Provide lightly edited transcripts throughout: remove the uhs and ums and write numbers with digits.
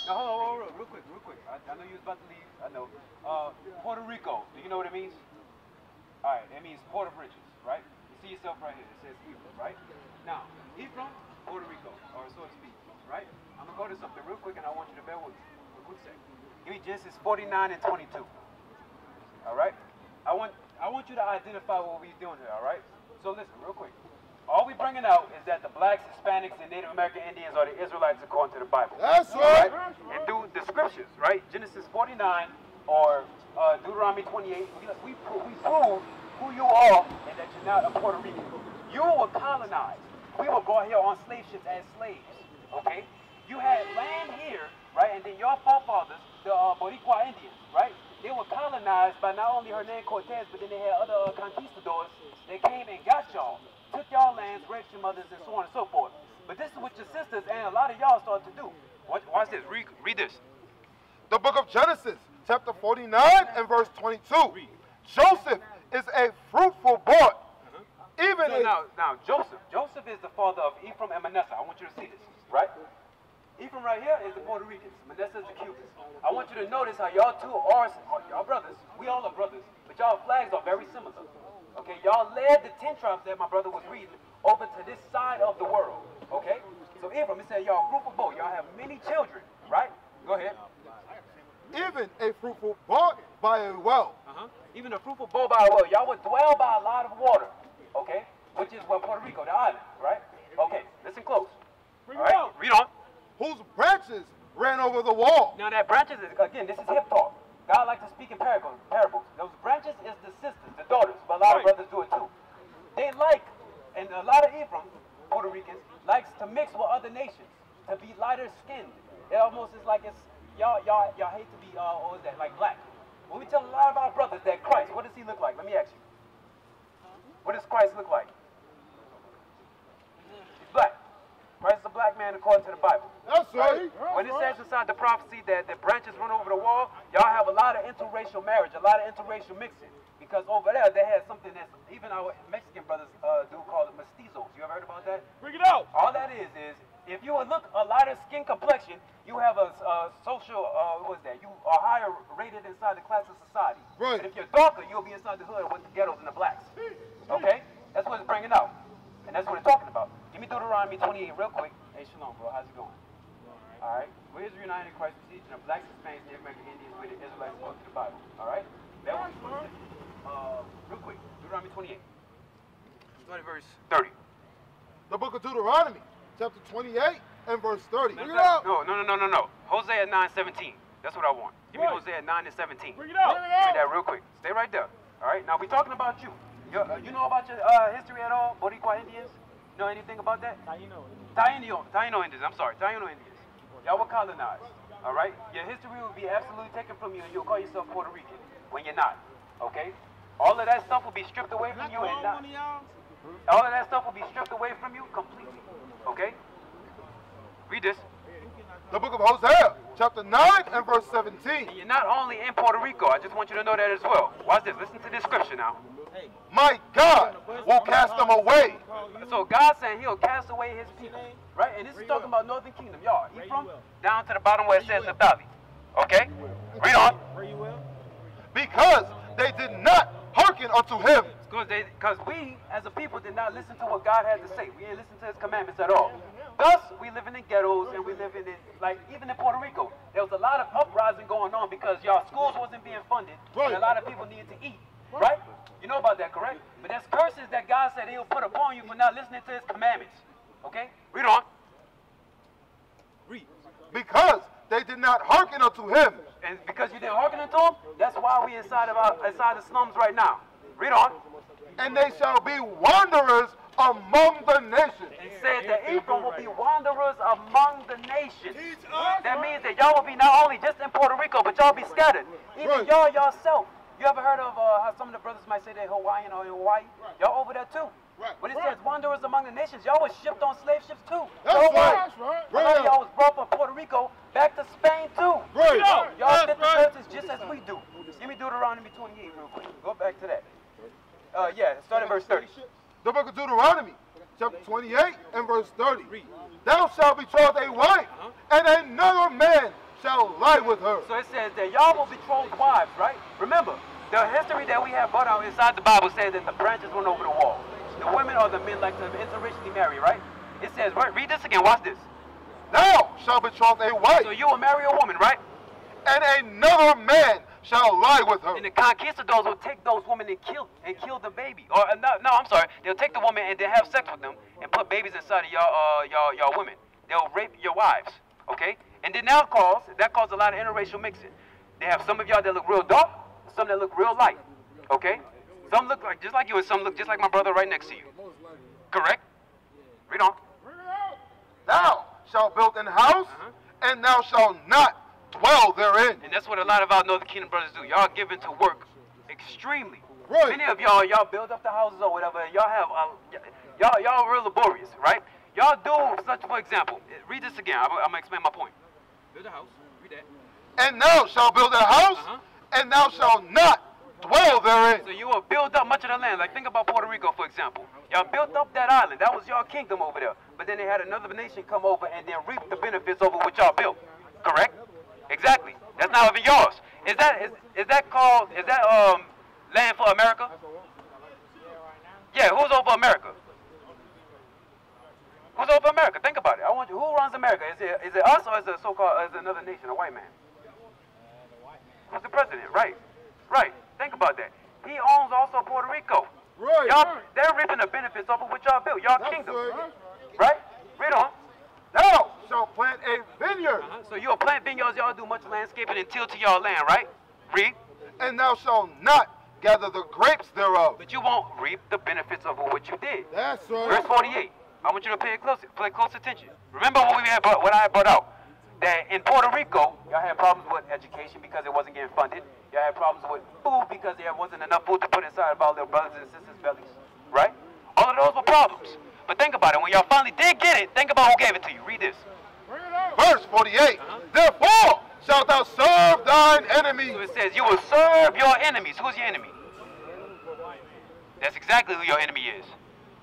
Now, hold on, real quick. I know you was about to leave. I know. Puerto Rico. Do you know what it means? All right, it means port of riches, right? You see yourself right here. It says Ephraim, right? Now, Ephraim, Puerto Rico, or so to speak, right? I'm gonna go to something real quick, and I want you to bear with me. A quick second. Give me Genesis 49 and 22. All right? I want you to identify what we're doing here. All right? So listen, real quick. All we're bringing out is that the blacks, Hispanics, and Native American Indians are the Israelites according to the Bible. That's right. And through the scriptures, right? Genesis 49 or Deuteronomy 28, we prove who you are and that you're not a Puerto Rican. You were colonized. We were brought here on slave ships as slaves. Okay? You had land here, right? And then your forefathers, the Boricua Indians, right? They were colonized by not only Hernan Cortez, but then they had other conquistadors that came and got y'all. Took y'all lands, raped your mothers, and so on and so forth. But this is what your sisters and a lot of y'all started to do. Watch this. Read this. The book of Genesis, chapter 49 and verse 22. Joseph is a fruitful boy. Even so now Joseph is the father of Ephraim and Manasseh. I want you to see this, right? Ephraim right here is the Puerto Ricans. Manasseh is the Cubans. I want you to notice how y'all two are y'all brothers. We all are brothers, but y'all flags are very similar. Okay, y'all led the 10 tribes that my brother was reading over to this side of the world. Okay, so Ephraim, it said y'all fruitful boy. Y'all have many children, right? Go ahead. Even a fruitful boy by a well. Even a fruitful boy by a well. Y'all would dwell by a lot of water. Okay, which is what Puerto Rico, the island, right? Okay, listen close. All right, read on. Whose branches ran over the wall. Now that branches is, again, this is hip talk. God likes to speak in parables. Those branches is the sisters, the daughters, but a lot of brothers do it too. They like, and a lot of Ephraim, Puerto Ricans, likes to mix with other nations, to be lighter skinned. It almost is like it's, y'all hate to be, what is that, like black. When we tell a lot of our brothers that Christ, what does he look like? Let me ask you. What does Christ look like? He's black. Christ is a black man according to the Bible. That's right. When it says inside the prophecy that the branches run over the wall, y'all have a lot of interracial marriage, a lot of interracial mixing. Because over there, they had something that even our Mexican brothers do call it mestizos. You ever heard about that? Bring it out. All that is if you look a lighter skin complexion, you have a social, what is that? You are higher rated inside the class of society. Right. But if you're darker, you'll be inside the hood with the ghettos and the blacks. Okay? That's what it's bringing out. And that's what it's talking about. Give me Deuteronomy 28 real quick. Hey, shalom, bro. How's it going? All right. We're united in Christ, and the blacks, Hispanics, Native American Indians, with the Israelites according to the Bible. All right? That was real quick. Deuteronomy 28. Start at verse 30. The book of Deuteronomy, chapter 28 and verse 30. Bring it out. No. Hosea 9:17. That's what I want. Give me Hosea 9 and 17. Bring it out. Give me that real quick. Stay right there. All right? Now, we're talking about you. You know about your history at all? Boricua Indians? Know anything about that? Taino Indians. I'm sorry. Taino Indians. Y'all were colonized. All right? Your history will be absolutely taken from you, and you'll call yourself Puerto Rican when you're not. Okay? All of that stuff will be stripped away from you, and not. All of that stuff will be stripped away from you completely. Okay? Read this. The book of Hosea, chapter 9 and verse 17. And you're not only in Puerto Rico. I just want you to know that as well. Watch this. Listen to this scripture now. My God will cast them away. So God's saying he'll cast away his people. Right? And this is talking about Northern Kingdom. Y'all, Ephraim, down to the bottom where it says Naphtali. Okay? Read on. Because they did not hearken unto him. Because we, as a people, did not listen to what God had to say. We didn't listen to his commandments at all. Thus, we living in ghettos, and we living in, like, even in Puerto Rico, there was a lot of uprising going on because y'all schools wasn't being funded, and a lot of people needed to eat, right? You know about that, correct? But that's curses that God said he'll put upon you for not listening to his commandments. Okay? Read on. Read. Because they did not hearken unto him. And because you didn't hearken unto him, that's why we inside the slums right now. Read on. And they shall be wanderers among the nations. It said that Ephraim will be wanderers among the nations. That means that y'all will be not only just in Puerto Rico, but y'all be scattered. Even y'all yourself. You ever heard of how some of the brothers might say they're Hawaiian or in Hawaii? Y'all over there too. When it says wanderers among the nations, y'all was shipped on slave ships too. That's right. A lot of y'all was brought from Puerto Rico back to Spain too. Y'all fit the curses just as we do. Give me Deuteronomy 28 real quick. Go back to that. Start at verse 30. The book of Deuteronomy, chapter 28 and verse 30. Thou shalt betroth a wife, and another man shall lie with her. So it says that y'all will betroth wives, right? Remember, the history that we have brought out inside the Bible says that the branches went over the wall. The women or the men like to interracially marry, right? It says, read this again, watch this. Thou shalt betroth a wife, So you will marry a woman, right? and another man shall lie with her. And the conquistadors will take those women and kill the baby. Or no, I'm sorry. They'll take the woman and then have sex with them and put babies inside of y'all women. They'll rape your wives, okay? And then that cause a lot of interracial mixing. They have some of y'all that look real dark, some that look real light, okay? Some look like just like you, and some look just like my brother right next to you. Correct? Read on. Thou shalt build an house, and thou shalt not dwell therein. And that's what a lot of our Northern Kingdom brothers do. Y'all give into work extremely. Right. Many of y'all build up the houses or whatever. And y'all have y'all real laborious, right? Y'all do such, for example. Read this again. I'm gonna explain my point. Build a house. Read that. And thou shalt build a house, and thou shalt not dwell therein. So you will build up much of the land. Like think about Puerto Rico, for example. Y'all built up that island. That was your kingdom over there. But then they had another nation come over and then reap the benefits over what y'all built. Correct? Exactly. That's not even yours. Is that called land for America? Yeah, who's over America? Who's over America? Think about it. I want you. Who runs America? Is it us or is it is it another nation, a white man? Who's the president? Right. Right. Think about that. He owns also Puerto Rico. Right. Y'all, they're reaping the benefits off of what y'all built. Y'all kingdom. Right? Read on. Thou shalt plant a vineyard, So you'll plant vineyards, y'all do much landscaping and till to y'all land, right? Read. and thou shalt not gather the grapes thereof. But you won't reap the benefits of what you did. That's Verse right. 48. I want you to pay close attention. Remember what I had brought out. That in Puerto Rico, y'all had problems with education because it wasn't getting funded. Y'all had problems with food because there wasn't enough food to put inside of our little brothers and sisters' bellies. Right? All of those were problems. But think about it. When y'all finally did get it, think about who gave it to you. Read this. Verse 48. Therefore shalt thou serve thine enemies. So it says you will serve your enemies. Who's your enemy? That's exactly who your enemy is.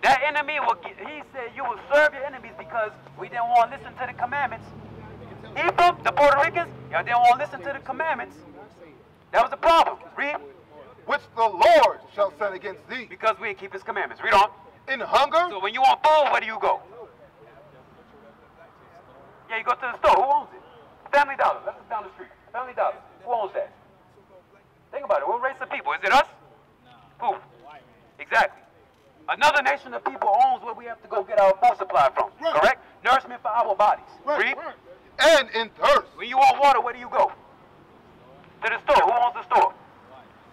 That enemy, he said you will serve your enemies because we didn't want to listen to the commandments. Ephraim, the Puerto Ricans, y'all didn't want to listen to the commandments. That was the problem. Read. Which the Lord shall send against thee. Because we didn't keep his commandments. Read on. In hunger. So when you want food, where do you go? Yeah, you go to the store. Who owns it? Family Dollar. That's down the street. Family Dollar. Who owns that? Think about it. What race of people? Is it us? Who? Exactly. Another nation of people owns where we have to go get our food supply from. Right. Correct? Nourishment for our bodies. Right. Read. Right. And in thirst. When you want water, where do you go? To the store. Who owns the store?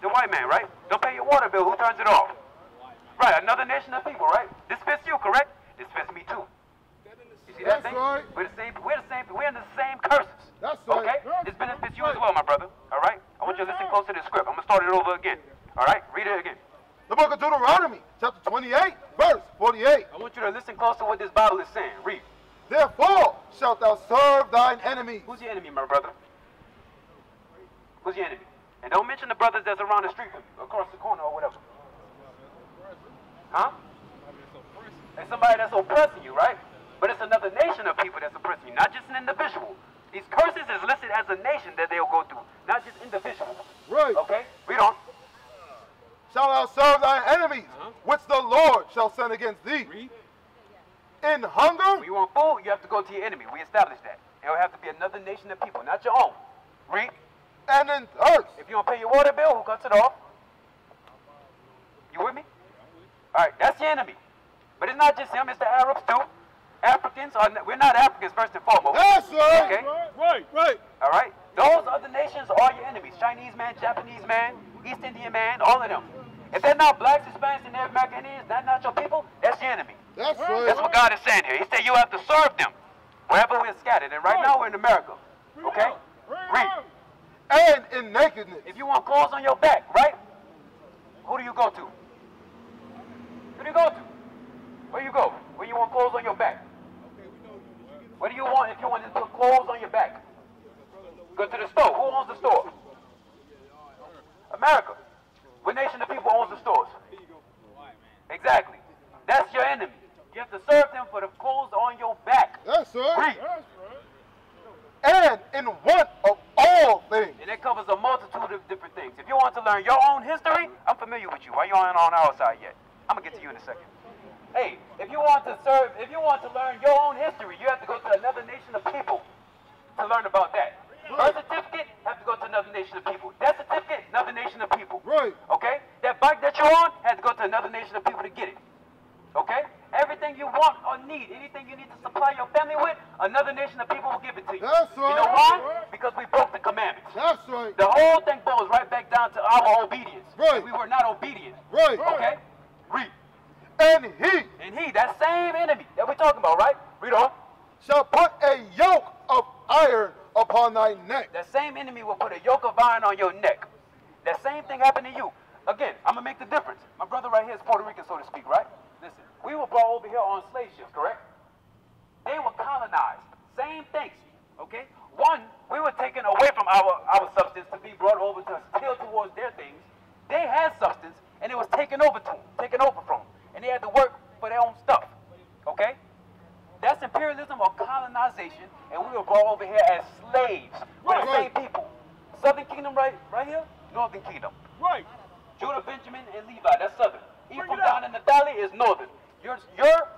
The white man, right? Don't pay your water bill. Who turns it off? Right. Another nation of people, right? This fits you, correct? This fits me too. You see that That's thing? right. We're in the same curses. That's right. Okay? This benefits you as well, my brother. All right? I want you to listen close to the script. I'm going to start it over again. All right? Read it again. The book of Deuteronomy, chapter 28, verse 48. I want you to listen close to what this Bible is saying. Read. Therefore shalt thou serve thine enemies. Who's your enemy, my brother? Who's your enemy? And don't mention the brothers that's around the street from you, across the corner or whatever. Huh? It's somebody that's oppressing you, right? But it's another nation of people that's oppressing you, not just an individual. These curses is listed as a nation that they'll go through, not just individuals. Right. Okay? Read on. Shalt thou serve thine enemies, which the Lord shall send against thee. Read. In hunger. When you want food, you have to go to your enemy. We established that. It will have to be another nation of people, not your own. Read. And in thirst. If you don't pay your water bill, who cuts it off? You with me? All right, that's your enemy. But it's not just him, it's the Arabs too. Africans, we're not Africans first and foremost. That's right. Okay? Right. All right? Those other nations are your enemies. Chinese man, Japanese man, East Indian man, all of them. If they're not blacks, Hispanics, and Native American Indians, they're not your people, that's your enemy. That's right. That's what God is saying here. He said you have to serve them wherever we're scattered. And right now we're in America. Okay? Read. And in nakedness. If you want clothes on your back, right? Who do you go to? Who do you go to? Where you go? Where you want clothes on your back? What do you want if you want to put clothes on your back? Go to the store. Who owns the store? America. What nation of people owns the stores? Exactly. That's your enemy. You have to serve them for the clothes on your back. That's right. Read. and in want of all things. And it covers a multitude of different things. If you want to learn your own history, I'm familiar with you. Why you aren't on our side yet? I'm gonna get to you in a second. Hey, if you want to learn your own history, you have to go to another nation of people to learn about that. Birth certificate, have to go to another nation of people. Death certificate, another nation of people. Right. Okay? That bike that you're on, has to go to another nation of people to get it. Okay? Everything you want or need, anything you need to supply your family with, another nation of people will give it to you. That's right. You know why? Because we broke the commandments. That's right. The whole thing boils right back down to our obedience. Right. We were not obedient. Right. Okay? Read. And he That same enemy that we're talking about, right? Read on. shall put a yoke of iron upon thy neck. That same enemy will put a yoke of iron on your neck. That same thing happened to you. Again, I'm going to make the difference. My brother right here is Puerto Rican, so to speak, right? Listen, we were brought over here on slave ships, correct? They were colonized. Same things, okay? One, we were taken away from our substance to be brought over to steal towards their things. They had substance, and it was taken over from them. And they had to work for their own stuff, okay? That's imperialism or colonization, and we were brought over here as slaves. We're the same people. Southern Kingdom right here, Northern Kingdom. Right. Judah, Benjamin, and Levi, that's Southern. Ephraim down in the valley is Northern. You're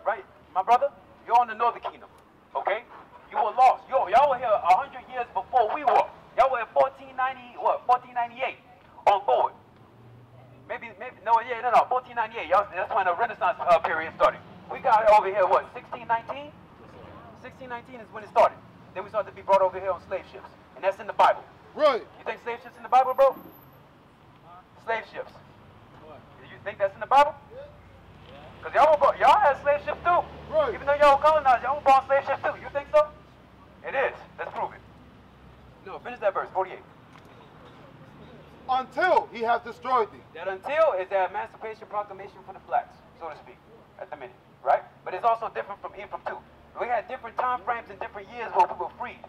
right, my brother, you're on the Northern Kingdom, okay? You were lost. Y'all were here 100 years before we were. Y'all were in 1498 on board. No, 1498. That's when the Renaissance period started. We got over here, 1619? 1619 is when it started. Then we started to be brought over here on slave ships. And that's in the Bible. Right. You think slave ships in the Bible, bro? Slave ships. Do you think that's in the Bible? Because y'all had slave ships too. Right. Even though y'all were colonized, y'all were brought on slave ships too. You think so? It is. Let's prove it. No, finish that verse, 48. Until he hath destroyed thee. That until is the Emancipation Proclamation for the blacks, so to speak, at the minute, right? But it's also different from Ephraim too. We had different time frames and different years where we were freed,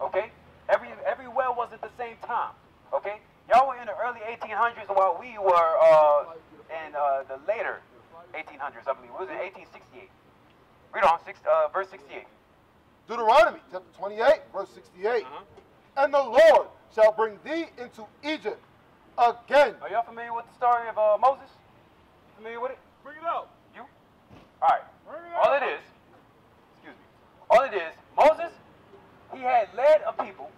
okay? Everywhere wasn't the same time, okay? Y'all were in the early 1800s while we were in the later 1800s, I believe. It was in 1868. Read on, verse 68. Deuteronomy chapter 28, verse 68. And the Lord shall bring thee into Egypt again. Are y'all familiar with the story of Moses? Familiar with it? Bring it out. You? All right. All it is, Moses, he had led a people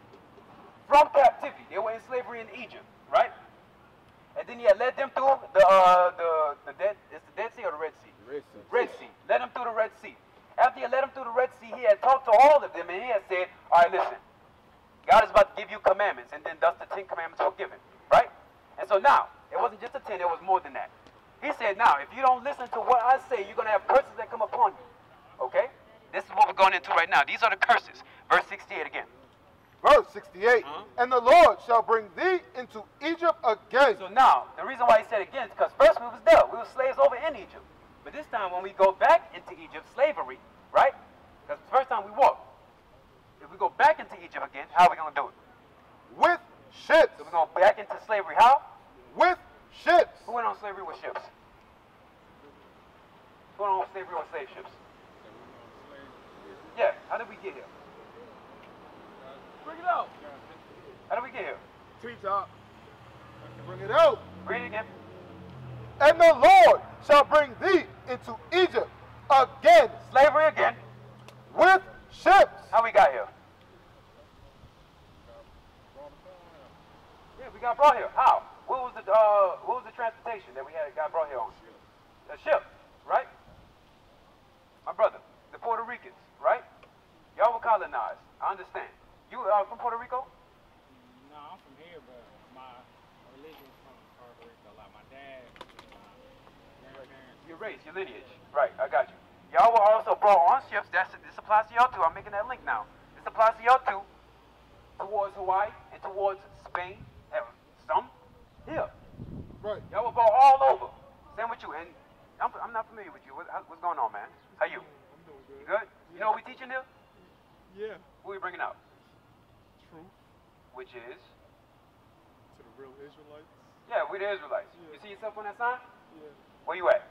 from captivity. They were in slavery in Egypt, right? And then he had led them through the Dead Sea or the Red Sea? Red Sea. Led them through the Red Sea. After he led them through the Red Sea, he had talked to all of them, and he had said, all right, listen, God is about to give you commandments, and then thus the 10 commandments were given, right? And so now, it wasn't just the 10, it was more than that. He said, now, if you don't listen to what I say, you're going to have curses that come upon you, okay? This is what we're going into right now. These are the curses. Verse 68 again. Verse 68. And the Lord shall bring thee into Egypt again. So now, the reason why he said again is because first we was there. We were slaves over in Egypt. But this time when we go back into Egypt, slavery, right? Because the first time we walked. If we go back into Egypt again, how are we going to do it? With ships. So we're going back into slavery. How? With ships. Who went on slavery with ships? Who went on slavery with slave ships? Yeah, how did we get here? Bring it out. How did we get here? Treetop. Bring it out. Read it again. And the Lord shall bring thee into Egypt again. Slavery again. With ships. How we got here? Yeah, we got brought here. How? What was the transportation that we got brought here on? A ship, right? My brother, the Puerto Ricans, right? Y'all were colonized. I understand. You are from Puerto Rico? No, I'm from here, but my religion's from Puerto Rico. Like my dad, my grandparents. Your race, your lineage. Right, I got you. Y'all were also brought on ships. This applies to y'all too. I'm making that link now. This applies to y'all too. Towards Hawaii and towards Spain. Some here. Right. Y'all were brought all over. Same with you. And I'm not familiar with you. What's going on, man? How you? I'm doing good. You good? You know what we teaching here? Yeah. Who we bringing out? Truth Which is? to the real Israelites. Yeah, we the Israelites. Yeah. You see yourself on that sign? Yeah. Where you at?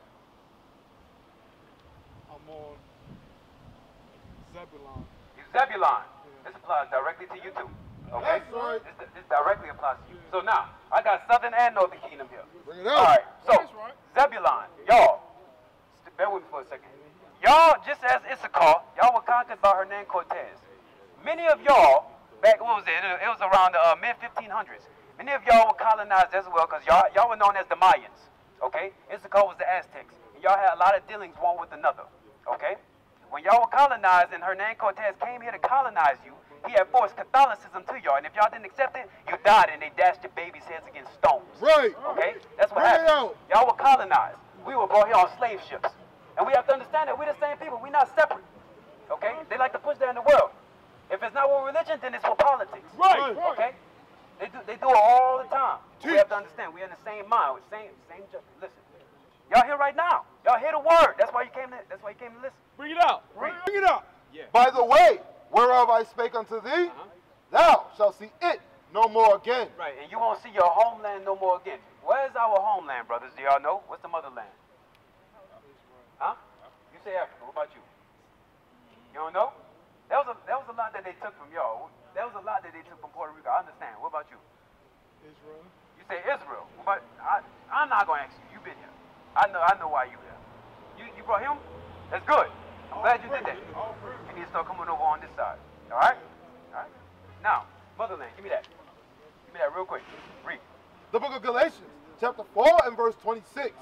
I'm on Zebulon. You Zebulon. This applies directly to you too. Okay? That's right. This directly applies to you. So now, I got southern and northern kingdom here. Bring it out. All right, so That's right. Zebulon, y'all, bear with me for a second. Y'all, just as Issachar, y'all were conquered by Hernan Cortez. Many of y'all, back, what was it? It was around the mid-1500s. Many of y'all were colonized as well because y'all were known as the Mayans. Okay? Issachar was the Aztecs. And y'all had a lot of dealings one with another. Okay? When y'all were colonized and Hernan Cortez came here to colonize you, he had forced Catholicism to y'all. And if y'all didn't accept it, you died and they dashed your babies' heads against stones. Right. Okay? That's what Bring it happened. out. Y'all were colonized. We were brought here on slave ships. And we have to understand that we're the same people. We're not separate. Okay? They like to push that in the world. If it's not with religion, then it's for politics. Right. Okay? They do it all the time. We have to understand. We're in the same mind. With same judgment. Listen. Y'all here right now. Y'all hear the word. That's why you came to listen. Bring it out. Read. Bring it out. Yeah. By the way, whereof I spake unto thee, thou shalt see it no more again. Right, and you won't see your homeland no more again. Where's our homeland, brothers? Do y'all know? What's the motherland? Huh? You say Africa. What about you? You don't know? That was a lot that they took from y'all. That was a lot that they took from Puerto Rico. I understand. What about you? Israel. You say Israel. But I'm not gonna ask you. You've been here. I know why you here. You brought him? That's good. I'm glad you did that. You need to start coming over on this side. All right? All right. Now, motherland. Give me that. Give me that real quick. Read. The book of Galatians, chapter 4 and verse 26.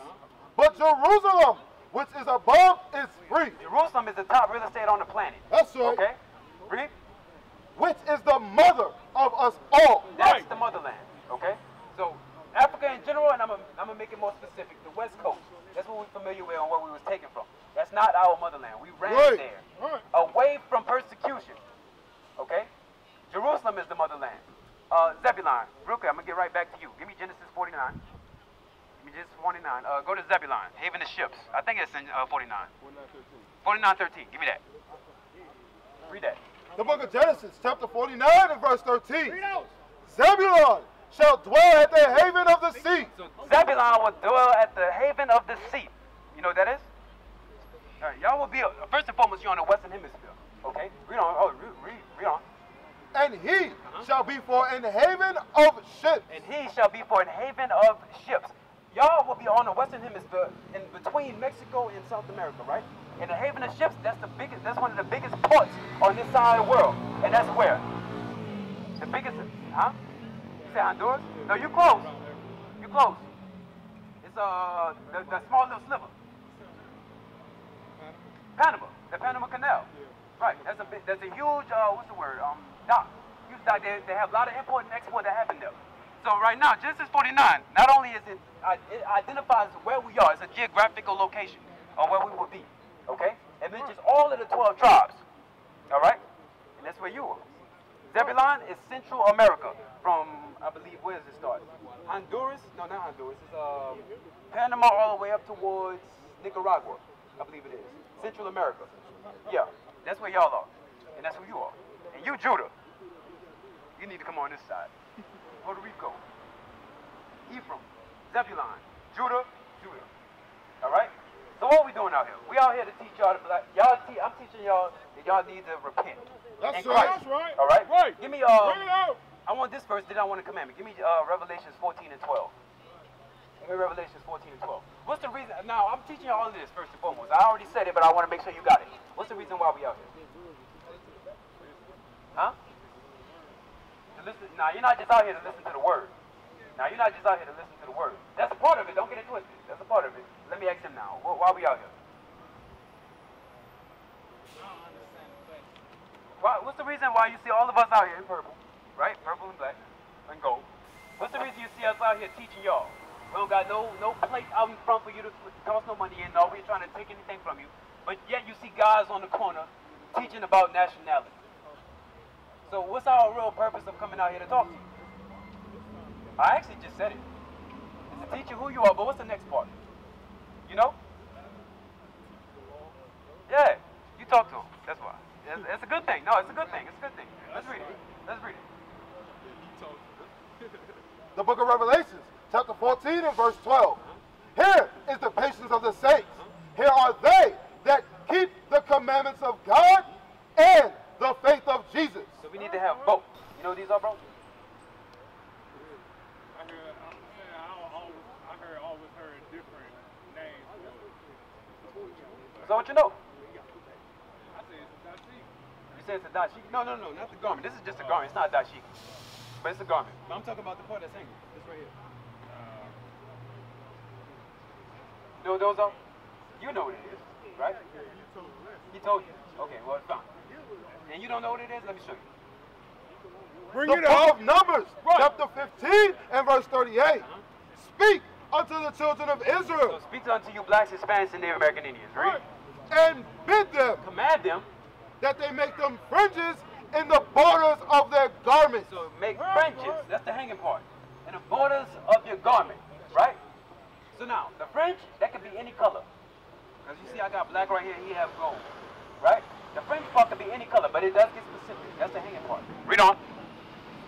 But Jerusalem, which is above, is free. Jerusalem is the top real estate on the planet. That's right. Okay? Read. Which is the mother of us all. That's the motherland. Okay? So, Africa in general, and I'm gonna make it more specific. The West Coast. That's what we're familiar with and where we was taken from. That's not our motherland. We ran there. Right. Away from persecution. Okay? Jerusalem is the motherland. Zebulon. Real quick, I'm gonna get right back to you. Give me Genesis 49. Give me Genesis 49. Go to Zebulon. Haven of ships. I think it's in 49. 49:13. Give me that. Read that. The book of Genesis, chapter 49 and verse 13. Zebulon shall dwell at the haven of the sea. So Zebulon will dwell at the haven of the sea. You know what that is? All right, y'all will be, first and foremost, you're on the western hemisphere. Okay? Read on. Oh, read on. And he shall be for an haven of ships. And he shall be for an haven of ships. Y'all will be on the western hemisphere in between Mexico and South America, right? And the haven of ships, that's one of the biggest ports on this side of the world. And that's where? The biggest, huh? You say Honduras? No, you close. You close. It's the small little sliver. Panama, the Panama Canal. Right, that's a huge, what's the word, dock. Huge dock, they have a lot of import and export that happen there. So right now, Genesis 49, not only is it identifies where we are, it's a geographical location of where we will be, okay? It mentions all of the 12 tribes, all right? And that's where you are. Zebulon is Central America from, I believe, where does it start? Honduras? No, not Honduras. It's Panama all the way up towards Nicaragua, I believe it is. Central America. Yeah, that's where y'all are. And that's where you are. And you, Judah, you need to come on this side. Puerto Rico, Ephraim, Zebulon, Judah. All right? So what are we doing out here? We out here to teach y'all I'm teaching y'all that y'all need to repent. That's in right. Christ. That's right. All right? Right. Give me, Bring it out. I want this verse, then I want a commandment. Give me Revelations 14 and 12. Give me Revelations 14 and 12. What's the reason? Now, I'm teaching you all of this first and foremost. I already said it, but I want to make sure you got it. What's the reason why we out here? Huh? To listen. Now, you're not just out here to listen to the word. Now, you're not just out here to listen to the word. That's a part of it. Don't get it twisted. That's a part of it. Let me ask him now. Why are we out here? What's the reason why you see all of us out here in purple, right? Purple and black and gold. What's the reason you see us out here teaching y'all? We don't got no place out in front for you to cost no money in. No, we ain't trying to take anything from you. But yet you see guys on the corner teaching about nationality. So what's our real purpose of coming out here to talk to you? I actually just said it. It's to teach you who you are, but what's the next part? You know? Yeah, you talk to them. That's why. It's a good thing. No, it's a good thing. It's a good thing. Let's read it. Let's read it. The book of Revelations, chapter 14 and verse 12. Here is the patience of the saints. Here are they that keep the commandments of God and the faith So what you know? I say it's a dashiki. You say it's a dashiki? No, not the garment. This is just a garment. It's not a dashiki. But it's a garment. But I'm talking about the part that's hanging. This right here. No, those are. You know what it is, right? He told you. Okay, well, it's fine. And you don't know what it is? Let me show you. Bring the book of Numbers, chapter 15 and verse 38. Speak unto the children of Israel. So speak unto you blacks, Hispanics, and Native American Indians, right? And bid them Command them. that they make them fringes in the borders of their garments. So make fringes. That's the hanging part. In the borders of your garment, right? So now, the fringe, that could be any color. Because you see I got black right here, he have gold, right? The fringe part could be any color, but it does get specific. That's the hanging part. Read on.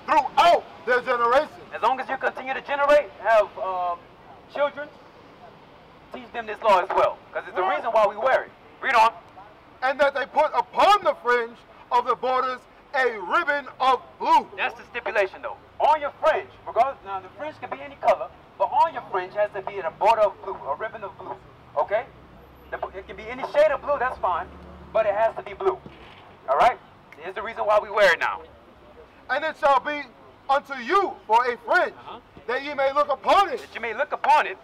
Throughout their generations. As long as you continue to generate, have children, teach them this law as well. Because it's the reason why we wear it. Read on. And that they put upon the fringe of the borders a ribbon of blue. That's the stipulation though. On your fringe, regardless, now the fringe can be any color, but on your fringe has to be in a border of blue, a ribbon of blue. Okay? It can be any shade of blue, that's fine, but it has to be blue. Alright? Here's the reason why we wear it now. And it shall be unto you for a fringe, that ye may look upon it. That you may look upon it.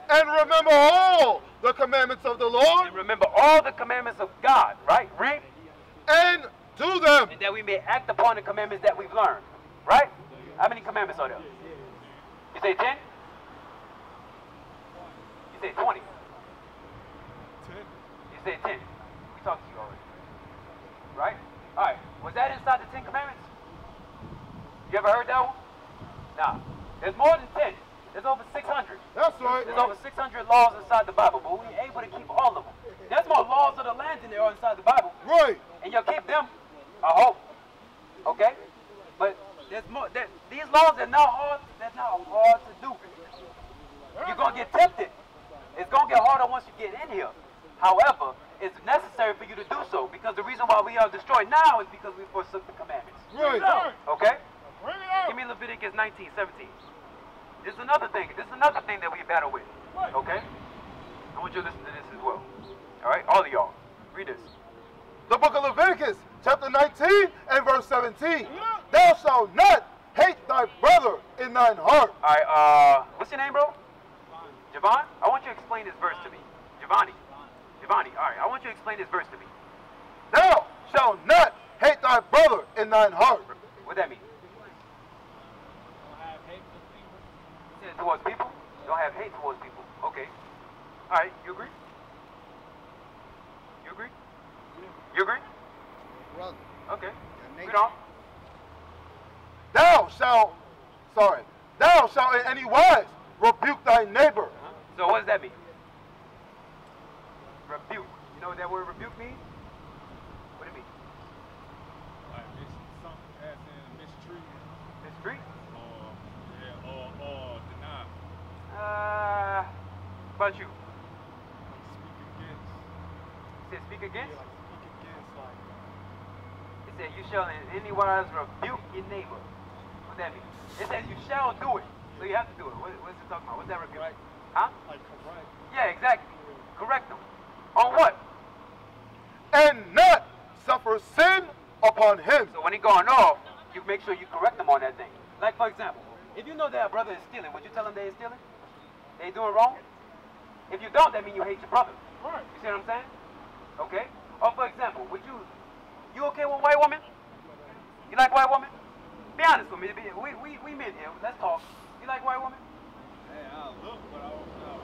And remember all the commandments of the Lord. And remember all the commandments of God, right? Read. And do them. And that we may act upon the commandments that we've learned. Right? How many commandments are there? You say 10? You say 20? 10. You say 10. We talked to you already. Right? Alright. Was that inside the 10 commandments? You ever heard that one? Nah. There's more than 10. There's over 600. That's right. There's over 600 laws inside the Bible, but we're able to keep all of them. There's more laws of the land than there are inside the Bible. Right. And you'll keep them, I hope. Okay? But there's more. These laws are not hard. They're not hard to do. You're gonna get tempted. It's gonna get harder once you get in here. However, it's necessary for you to do so because the reason why we are destroyed now is because we forsook the commandments. Right. Okay? Give me Leviticus 19:17. This is another thing. This is another thing that we battle with. Okay? I want you to listen to this as well. All right, all of y'all, read this. The book of Leviticus, chapter 19 and verse 17. Thou shalt not hate thy brother in thine heart. All right, what's your name, bro? Javon? I want you to explain this verse to me. Giovanni, all right, I want you to explain this verse to me. Thou shalt not hate thy brother in thine heart. What that mean? Towards people? Don't have hate towards people. Okay. All right, you agree? You agree? You agree? Brother. Okay. Read on. Thou shalt in any wise rebuke thy neighbor. So what does that mean? Rebuke. You know what that word rebuke means? What do it mean? Like something as in mistreat. Mistreat? Or deny. What about you? Speak against. You said speak against? Yeah, like speak against, like. It said you shall in any wise rebuke your neighbor. What that mean? It says you shall do it. So you have to do it. What is it talking about? What's that rebuke? Right. Huh? Like correct. Yeah, exactly. Correct them. On what? And not suffer sin upon him. So when he going off, you make sure you correct them on that thing. Like for example, if you know that a brother is stealing, would you tell him they is stealing? They doing wrong? If you don't, that means you hate your brother. Right. You see what I'm saying? Okay? Or for example, you okay with white woman? You like white woman? Be honest with me. We men here. Let's talk. You like white woman? Hey, I look, but I was not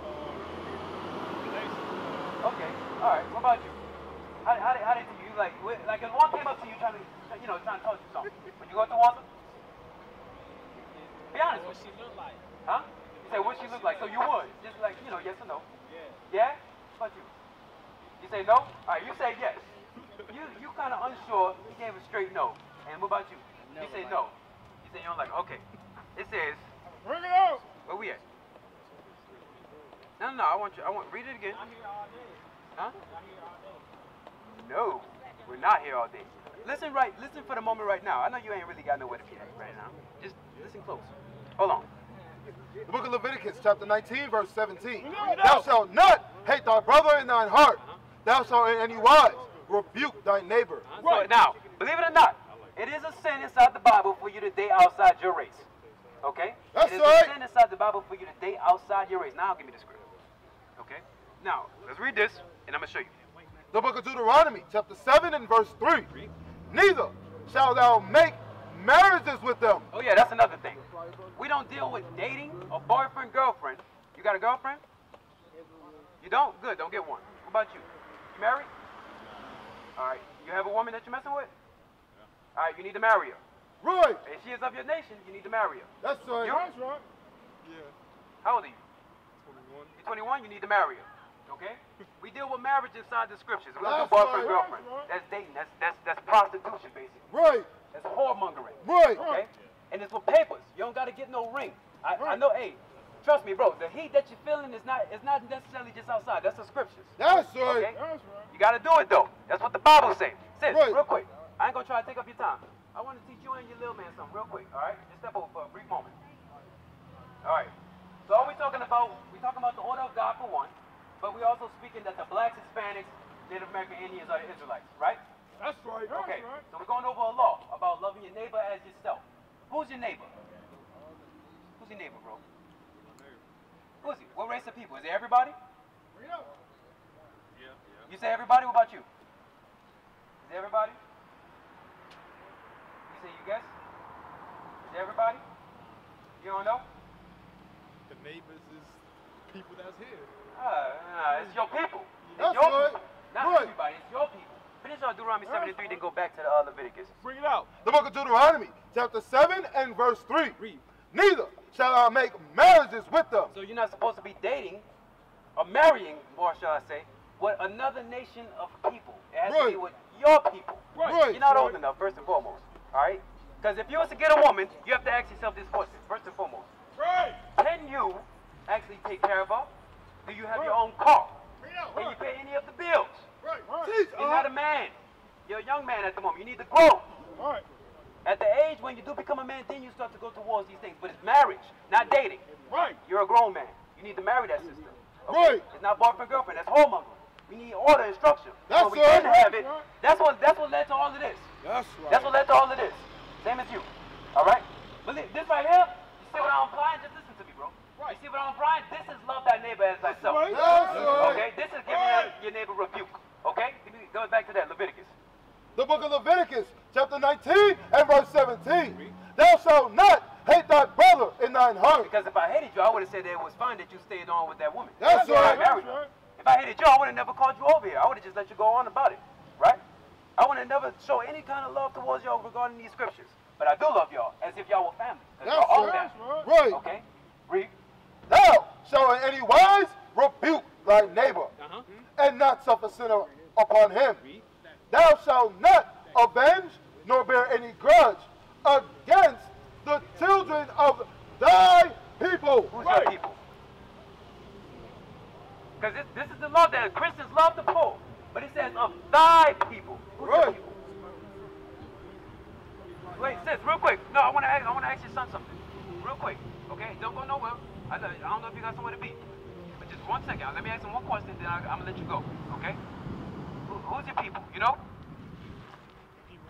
relationship. Okay. All right. What about you? How did you like if one came up to you trying to tell you something? Would you go through one? Be honest. What she look like? Huh? You say what she look like, so you would. Just like, yes or no. Yeah. Yeah? What about you? You say no? Alright, you say yes. You kinda unsure, you gave a straight no. And what about you? You say no. You say you don't like it. Okay. It says Bring it out! where we at? No, read it again. I'm here all day. Huh? I'm here all day. No. We're not here all day. Listen for the moment right now. I know you ain't really got nowhere to be at right now. Just listen close. Hold on. The book of Leviticus, chapter 19, verse 17. Thou shalt not hate thy brother in thine heart. Thou shalt in any wise rebuke thy neighbor. So now, believe it or not, it is a sin inside the Bible for you to date outside your race. Okay? That's it is right. a sin inside the Bible for you to date outside your race. Now, give me the script. Okay? Now, let's read this, and I'm going to show you. The book of Deuteronomy, chapter 7 and verse 3. Neither shalt thou make marriages with them. Oh, yeah, that's another thing. We don't deal with dating or boyfriend, girlfriend. You got a girlfriend? You don't? Good, don't get one. What about you? You married? All right. You have a woman that you're messing with? All right, you need to marry her. Right. If she is of your nation, you need to marry her. That's right. You? That's right. Yeah. How old are you? 21. You're 21, you need to marry her. Okay? We deal with marriage inside the scriptures. We don't do That's boyfriend, right. girlfriend. That's dating. That's prostitution, basically. Right. That's whoremongering. Right. Okay? And it's for papers. You don't got to get no ring. I know, hey, trust me, bro, the heat that you're feeling is not necessarily just outside. That's the scriptures. That's right. Okay? That's right. You got to do it, though. That's what the Bible says. Sis, Right. real quick. I ain't going to try to take up your time. I want to teach you and your little man something real quick, all right? Just step over for a brief moment. All right. So all we're talking about the order of God for one, but we're also speaking that the blacks, Hispanics, Native American Indians are the Israelites, right? That's right. Okay. So we're going over a law about loving your neighbor as yourself. Who's your neighbor? Who's your neighbor, bro? Who is he? What race of people? Is it everybody? Yeah. You say everybody? What about you? Is it everybody? You say you guess? Is it everybody? You don't know? The neighbors is people that's here. It's your people. It's That's your right. people. Not Right. everybody. It's your people. Finish on Deuteronomy 73, then go back to the Leviticus. Bring it out. The book of Deuteronomy, chapter 7 and verse 3. Read. Neither shall thou make marriages with them. So you're not supposed to be dating, or marrying, more shall I say, with another nation of people. It has to be Right. with your people. Right. You're not old enough, first and foremost. All right? Because if you was to get a woman, you have to ask yourself this question, first and foremost. Right. Can you actually take care of her? Do you have your own car? Can you pay any of the bills? Right. You're not a man. You're a young man at the moment. You need to grow. Right. At the age when you do become a man, then you start to go towards these things. But it's marriage, not dating. Right. You're a grown man. You need to marry that sister. Okay? Right. It's not boyfriend, girlfriend. That's whoremongering. We need order and structure. That's So we right. didn't have it. That's what led to all of this. That's right. That's what led to all of this. Same as you. All right? But this right here, you see what I'm implying? Just listen to me, bro. You see what I'm implying? This is love thy neighbor as thyself. Right. That's right. Okay? This is giving your neighbor rebuke. Okay? Go back to that, Leviticus. The book of Leviticus, chapter 19 and verse 17. Thou shalt not hate thy brother in thine heart. Because if I hated you, I would have said that it was fine that you stayed on with that woman. That's You got right. married her. If I hated you, I would have never called you over here. I would have just let you go on about it. Right? I would have never show any kind of love towards y'all regarding these scriptures. But I do love y'all as if y'all were family. 'Cause That's y'all all right. family. Right. Okay? Read. Thou shalt in any wise rebuke thy neighbor, Uh-huh. and not suffer sin upon him. Read. Thou shalt not avenge nor bear any grudge against the children of thy people. Who's your people? Because this is the law that Christians love to pull. But it says of thy people. Who's your Right. people? Wait, sis, real quick. No, I want to ask your son something. Real quick. Okay? Don't go nowhere. I don't know if you got somewhere to be. But just 1 second. Let me ask him one question, then I'm going to let you go. Okay? Who's your people? You know?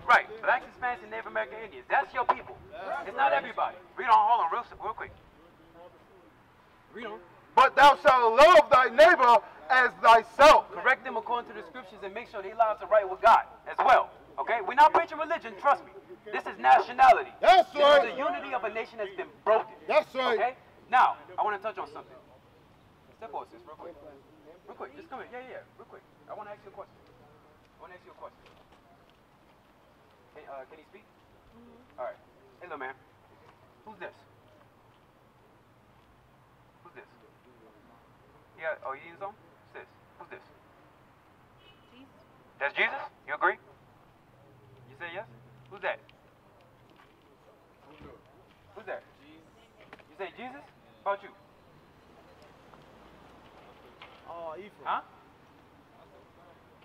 Right. Blacks, Hispanics, and Native American Indians. That's your people. It's not everybody. Read on. Hold on real quick. Read on. But thou shalt love thy neighbor as thyself. Correct them according to the scriptures and make sure their lives are right with God as well. Okay? We're not preaching religion, trust me. This is nationality. That's This right. is the unity of a nation that's been broken. That's right. Okay? Now, I want to touch on something. Step over, sis, real quick. Real quick, just come here. Yeah, real quick. I want to ask you a question. Can he speak? All right. Hey, little man. Who's this? Who's this? Yeah. Oh, you need some? Sis. Who's this? Jesus. That's Jesus? You agree? You say yes? Who's that? Who's that? You say Jesus? How about you? Oh, Ephraim. Huh?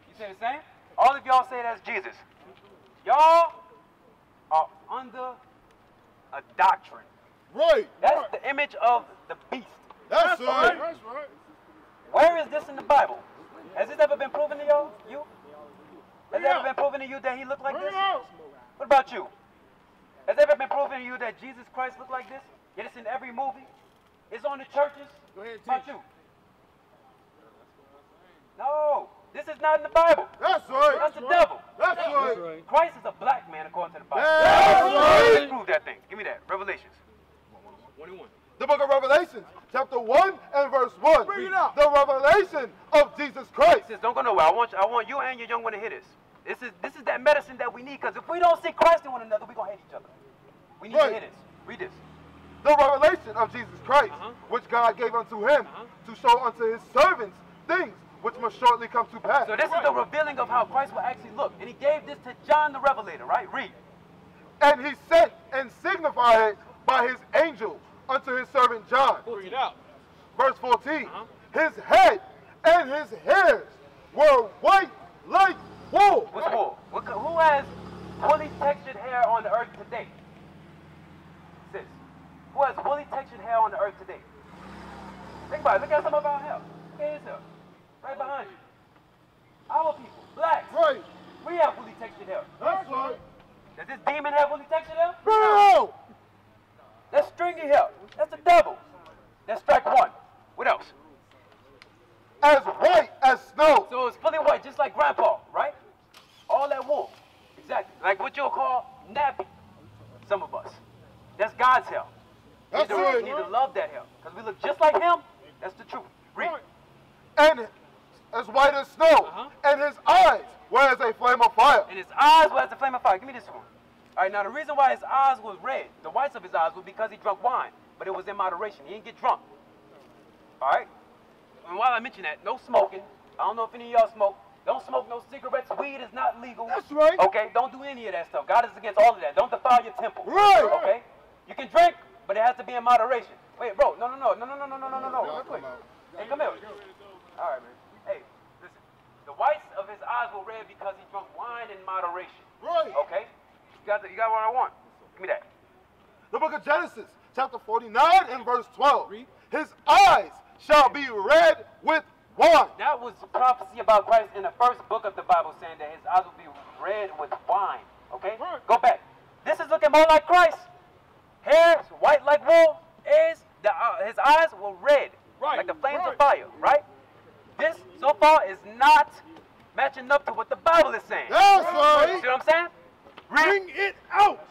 You say the same? All of y'all say that's Jesus. Y'all are under a doctrine. Right. That's the image of the beast. That's right. Where is this in the Bible? Has this ever been proven to y'all? You? Has it ever been proven to you that he looked like this? What about you? Has it ever been proven to you that Jesus Christ looked like this? Yet it's in every movie. It's on the churches. Go ahead, What about you? No, this is not in the Bible. That's right. That's the devil. That's right. Christ is a black man according to the Bible. That's right. Let's prove that thing. Give me that. Revelations. 21. The book of Revelations, chapter 1 and verse 1. Bring it up. The revelation of Jesus Christ. Sis, don't go nowhere. I want you and your young one to hear this. This is that medicine that we need, because if we don't see Christ in one another, we're going to hate each other. We need to hear this. Read this. The revelation of Jesus Christ, which God gave unto him to show unto his servants things which must shortly come to pass. So this is the revealing of how Christ will actually look. And he gave this to John the Revelator, right? Read. And he sent and signified it by his angel unto his servant John. Bring it out. Verse 14. His head and his hairs were white like wool. What's wool? Who has woolly textured hair on the earth today? Sis. Who has woolly textured hair on the earth today? Think about it. Look at some of our hair. Look at his hair. Right behind you. Our people, blacks. Right. We have woolly textured hair. That's right. Does this demon have woolly textured hair? No. That's stringy hair. That's the devil. That's strike one. What else? As white as snow. So it's fully white, just like grandpa, right? All that wool. Exactly. Like what you'll call nappy. Some of us. That's God's hair. That's We right. need to love that hair. Because we look just like him. That's the truth. Read. And as white as snow. And his eyes were as a flame of fire. And his eyes were as a flame of fire. Give me this one. All right, now the reason why his eyes was red, the whites of his eyes, was because he drank wine. But it was in moderation. He didn't get drunk. All right? And while I mention that, no smoking. I don't know if any of y'all smoke. Don't smoke no cigarettes. Weed is not legal. That's right. Okay? Don't do any of that stuff. God is against all of that. Don't defile your temple. Right. Okay? You can drink, but it has to be in moderation. Wait, bro. No. Real quick. Hey, come here. All right, man. Hey, listen. The whites of his eyes were red because he drank wine in moderation. Right. Okay? You got what I want. Give me that. The book of Genesis, chapter 49 and verse 12. His eyes shall be red with wine. That was prophecy about Christ in the first book of the Bible, saying that his eyes will be red with wine. Okay? Go back. This is looking more like Christ. Hair is white like wool. His eyes were red, like the flames of fire, right? This, so far, is not matching up to what the Bible is saying. That's right. See what I'm saying? Bring it out.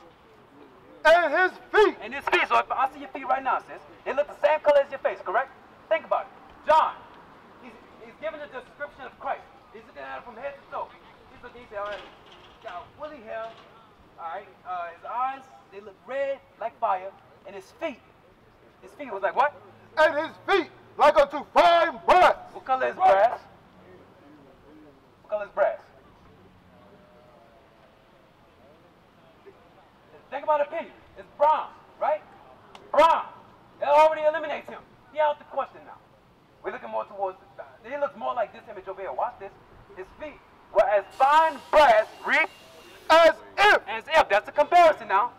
And his feet. And his feet. So if I see your feet right now, sis, they look the same color as your face, correct? Think about it. John, he's giving a description of Christ. He's looking at it from head to toe. He's looking, he said, all right, he's got woolly hair, all right, his eyes, they look red like fire, and his feet was like what? And his feet like unto fine brass. What color is brass? What color is brass? Think about opinion. It's brown, right? Brown. That already eliminates him. He out the question now. We're looking more towards, he looks more like this image over here. Watch this. His feet were as fine brass, read, As if. That's a comparison now,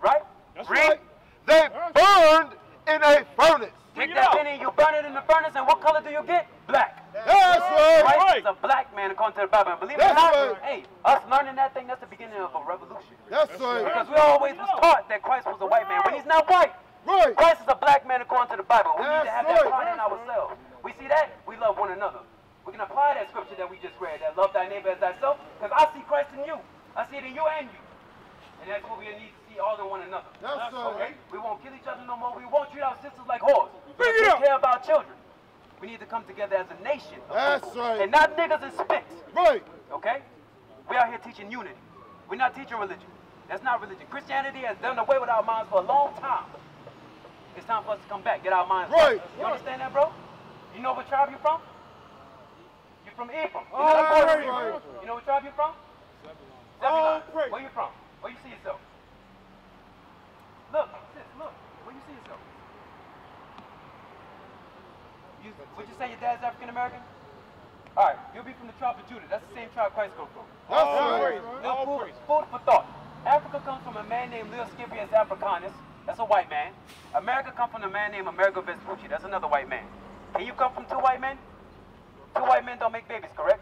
right? That's read. right. They burned in a furnace. Take that penny, you burn it in the furnace, and what color do you get? Black. That's right. Christ is a black man according to the Bible. And believe it or That's not, right. hey, us learning that thing, that's the beginning of a revolution. That's right. Because we always was taught that Christ was a white man when he's not white. Right. Christ is a black man according to the Bible. We need to have That's that right. pride in ourselves. We see that, we love one another. We can apply that scripture that we just read, that love thy neighbor as thyself, because I see Christ in you. I see it in you and you. And that's what we need to see all in one another. That's okay? right. We won't kill each other no more. We won't treat our sisters like whores. We Bring it take up. care of our children. We need to come together as a nation. of That's people. right. And not niggas and spits. Right. Okay? We out here teaching unity. We're not teaching religion. That's not religion. Christianity has done away with our minds for a long time. It's time for us to come back, get our minds Right. You understand that, bro? You know what tribe you're from? You're from Ephraim. Oh, right. You know what tribe you're from? Oh, Zebulon. great. Where you from? Where you see yourself? Look, sis, look. Where you see yourself? Would you say your dad's African American? All right, you'll be from the tribe of Judah. That's the same tribe Christ comes from. That's right. Little food for thought. Africa comes from a man named Leo Scipius Africanus. That's a white man. America comes from a man named Amerigo Vespucci. That's another white man. Can you come from two white men? Two white men don't make babies, correct?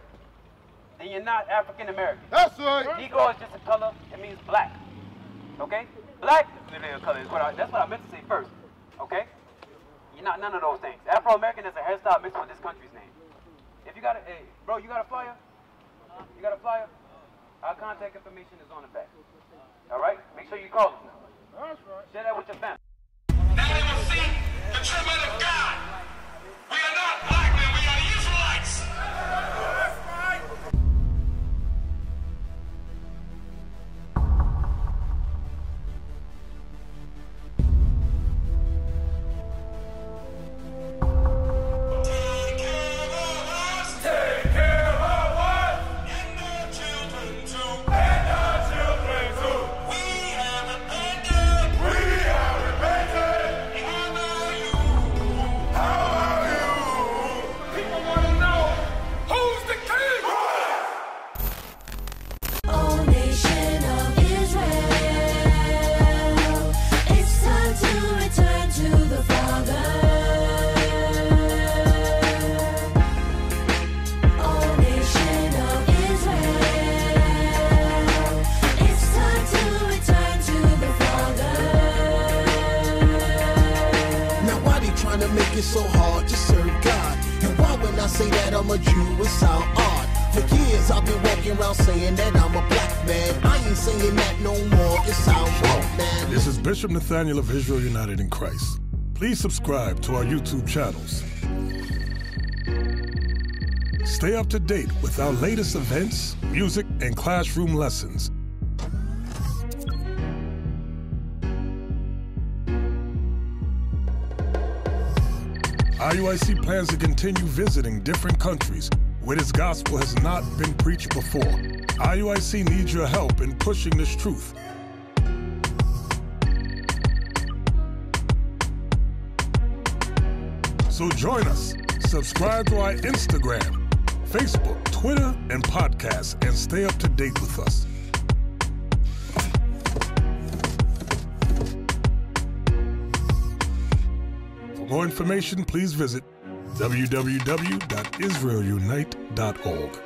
Then you're not African American. That's right. Negro is just a color. It means black. Okay? Black is a color. That's what I meant to say first. Okay? You're not none of those things. Afro American is a hairstyle mixed with this country's name. If you got a, hey, bro, you got a flyer? You got a flyer? Our contact information is on the back. All right? Make sure you call us now. That's right. Share that with your family. Now they will see the true men of God. We are not black men, we are the Israelites. That's right. Take care of us. Take care of us. And our children too. And our children too. We have repented. We have repented. How are you? How are you? People want to know who's the king. O nation of Israel, it's time to return to the Father. O nation of Israel, it's time to return to the Father. Now why they trying to make it so hard to serve God? And why when I say that I'm a Jew, it sound odd? For years I've been walking around saying that I'm a black man. I ain't saying that no more, it sounds wrong, man. This is Bishop Nathaniel of Israel United in Christ. Please subscribe to our YouTube channels. Stay up to date with our latest events, music, and classroom lessons. IUIC plans to continue visiting different countries where this gospel has not been preached before. IUIC needs your help in pushing this truth. So join us. Subscribe to our Instagram, Facebook, Twitter, and podcasts, and stay up to date with us. For more information, please visit www.israelunite.org.